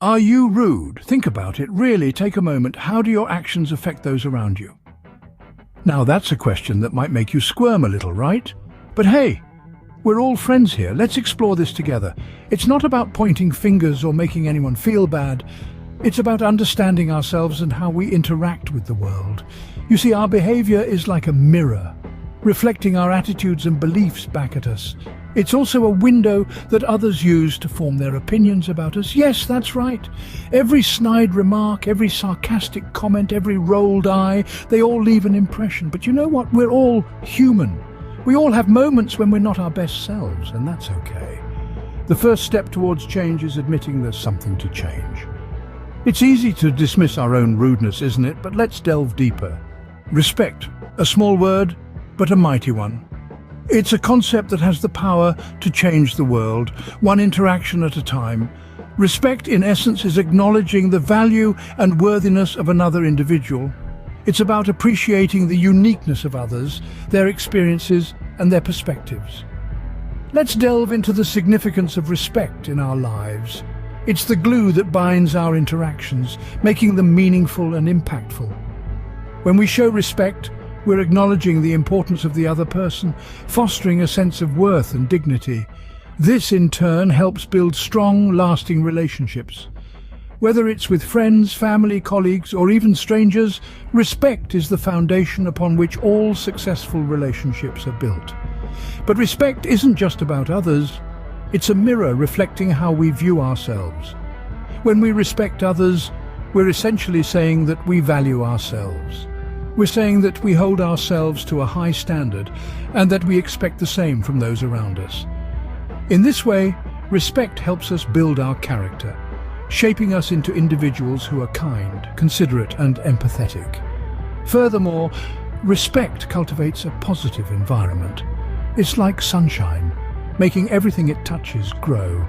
Are you rude? Think about it. Really, take a moment. How do your actions affect those around you? Now, that's a question that might make you squirm a little, right? But hey, we're all friends here. Let's explore this together. It's not about pointing fingers or making anyone feel bad. It's about understanding ourselves and how we interact with the world. You see, our behavior is like a mirror, reflecting our attitudes and beliefs back at us. It's also a window that others use to form their opinions about us. Yes, that's right. Every snide remark, every sarcastic comment, every rolled eye, they all leave an impression. But you know what? We're all human. We all have moments when we're not our best selves, and that's okay. The first step towards change is admitting there's something to change. It's easy to dismiss our own rudeness, isn't it? But let's delve deeper. Respect. A small word, but a mighty one. It's a concept that has the power to change the world, one interaction at a time. Respect, in essence, is acknowledging the value and worthiness of another individual. It's about appreciating the uniqueness of others, their experiences, and their perspectives. Let's delve into the significance of respect in our lives. It's the glue that binds our interactions, making them meaningful and impactful. When we show respect, we're acknowledging the importance of the other person, fostering a sense of worth and dignity. This, in turn, helps build strong, lasting relationships. Whether it's with friends, family, colleagues, or even strangers, respect is the foundation upon which all successful relationships are built. But respect isn't just about others. It's a mirror reflecting how we view ourselves. When we respect others, we're essentially saying that we value ourselves. We're saying that we hold ourselves to a high standard and that we expect the same from those around us. In this way, respect helps us build our character, shaping us into individuals who are kind, considerate, and empathetic. Furthermore, respect cultivates a positive environment. It's like sunshine, making everything it touches grow.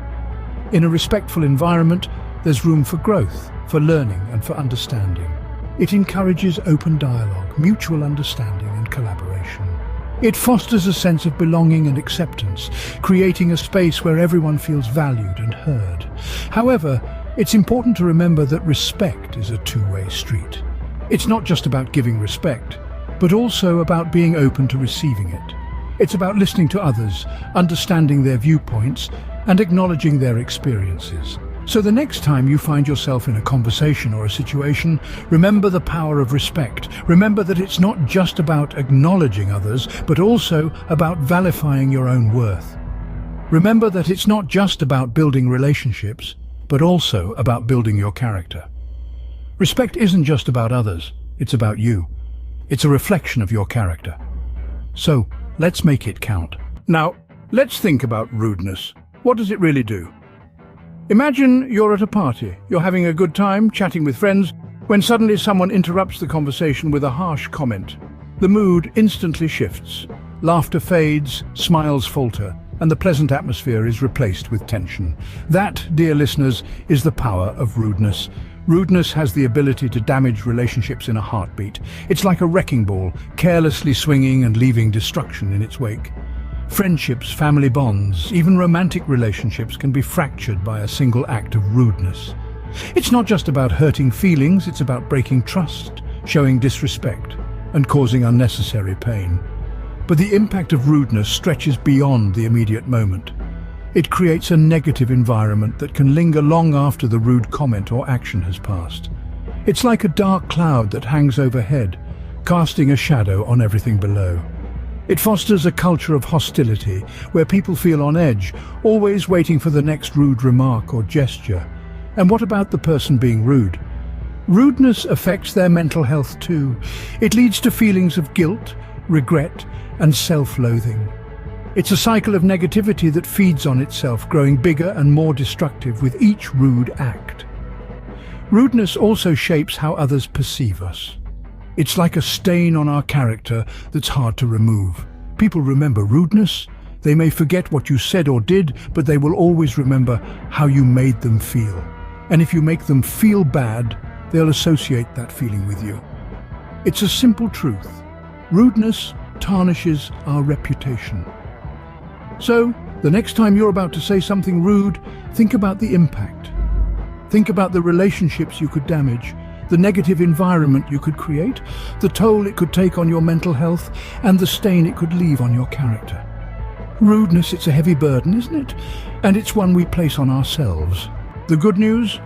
In a respectful environment, there's room for growth, for learning, and for understanding. It encourages open dialogue, mutual understanding, and collaboration. It fosters a sense of belonging and acceptance, creating a space where everyone feels valued and heard. However, it's important to remember that respect is a two-way street. It's not just about giving respect, but also about being open to receiving it. It's about listening to others, understanding their viewpoints, and acknowledging their experiences. So the next time you find yourself in a conversation or a situation, remember the power of respect. Remember that it's not just about acknowledging others, but also about validifying your own worth. Remember that it's not just about building relationships, but also about building your character. Respect isn't just about others, it's about you. It's a reflection of your character. So, let's make it count. Now, let's think about rudeness. What does it really do? Imagine you're at a party. You're having a good time, chatting with friends, when suddenly someone interrupts the conversation with a harsh comment. The mood instantly shifts. Laughter fades, smiles falter, and the pleasant atmosphere is replaced with tension. That, dear listeners, is the power of rudeness. Rudeness has the ability to damage relationships in a heartbeat. It's like a wrecking ball, carelessly swinging and leaving destruction in its wake. Friendships, family bonds, even romantic relationships can be fractured by a single act of rudeness. It's not just about hurting feelings, it's about breaking trust, showing disrespect, and causing unnecessary pain. But the impact of rudeness stretches beyond the immediate moment. It creates a negative environment that can linger long after the rude comment or action has passed. It's like a dark cloud that hangs overhead, casting a shadow on everything below. It fosters a culture of hostility, where people feel on edge, always waiting for the next rude remark or gesture. And what about the person being rude? Rudeness affects their mental health too. It leads to feelings of guilt, regret, and self-loathing. It's a cycle of negativity that feeds on itself, growing bigger and more destructive with each rude act. Rudeness also shapes how others perceive us. It's like a stain on our character that's hard to remove. People remember rudeness. They may forget what you said or did, but they will always remember how you made them feel. And if you make them feel bad, they'll associate that feeling with you. It's a simple truth. Rudeness tarnishes our reputation. So, the next time you're about to say something rude, think about the impact. Think about the relationships you could damage, the negative environment you could create, the toll it could take on your mental health, and the stain it could leave on your character. Rudeness, it's a heavy burden, isn't it? And it's one we place on ourselves. The good news?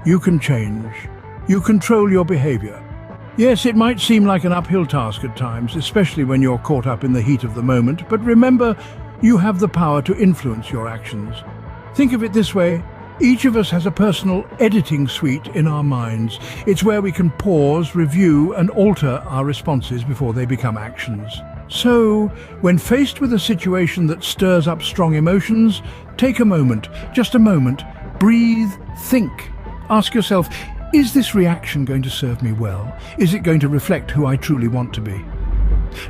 You can change. You control your behavior. Yes, it might seem like an uphill task at times, especially when you're caught up in the heat of the moment, but remember, you have the power to influence your actions. Think of it this way. Each of us has a personal editing suite in our minds. It's where we can pause, review, and alter our responses before they become actions. So, when faced with a situation that stirs up strong emotions, take a moment, just a moment, breathe, think. Ask yourself, is this reaction going to serve me well? Is it going to reflect who I truly want to be?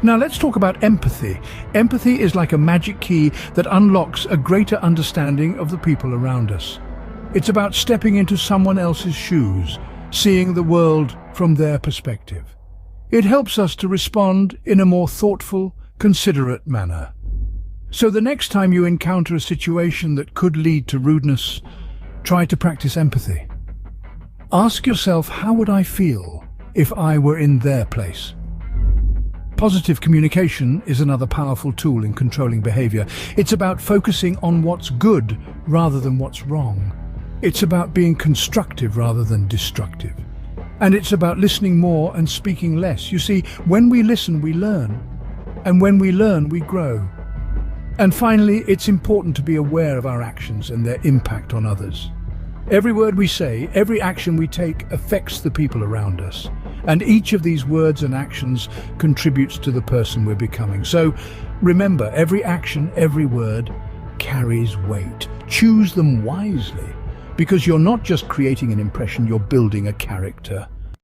Now let's talk about empathy. Empathy is like a magic key that unlocks a greater understanding of the people around us. It's about stepping into someone else's shoes, seeing the world from their perspective. It helps us to respond in a more thoughtful, considerate manner. So the next time you encounter a situation that could lead to rudeness, try to practice empathy. Ask yourself, how would I feel if I were in their place? Positive communication is another powerful tool in controlling behavior. It's about focusing on what's good rather than what's wrong. It's about being constructive rather than destructive. And it's about listening more and speaking less. You see, when we listen, we learn. And when we learn, we grow. And finally, it's important to be aware of our actions and their impact on others. Every word we say, every action we take affects the people around us. And each of these words and actions contributes to the person we're becoming. So remember, every action, every word carries weight. Choose them wisely, because you're not just creating an impression, you're building a character.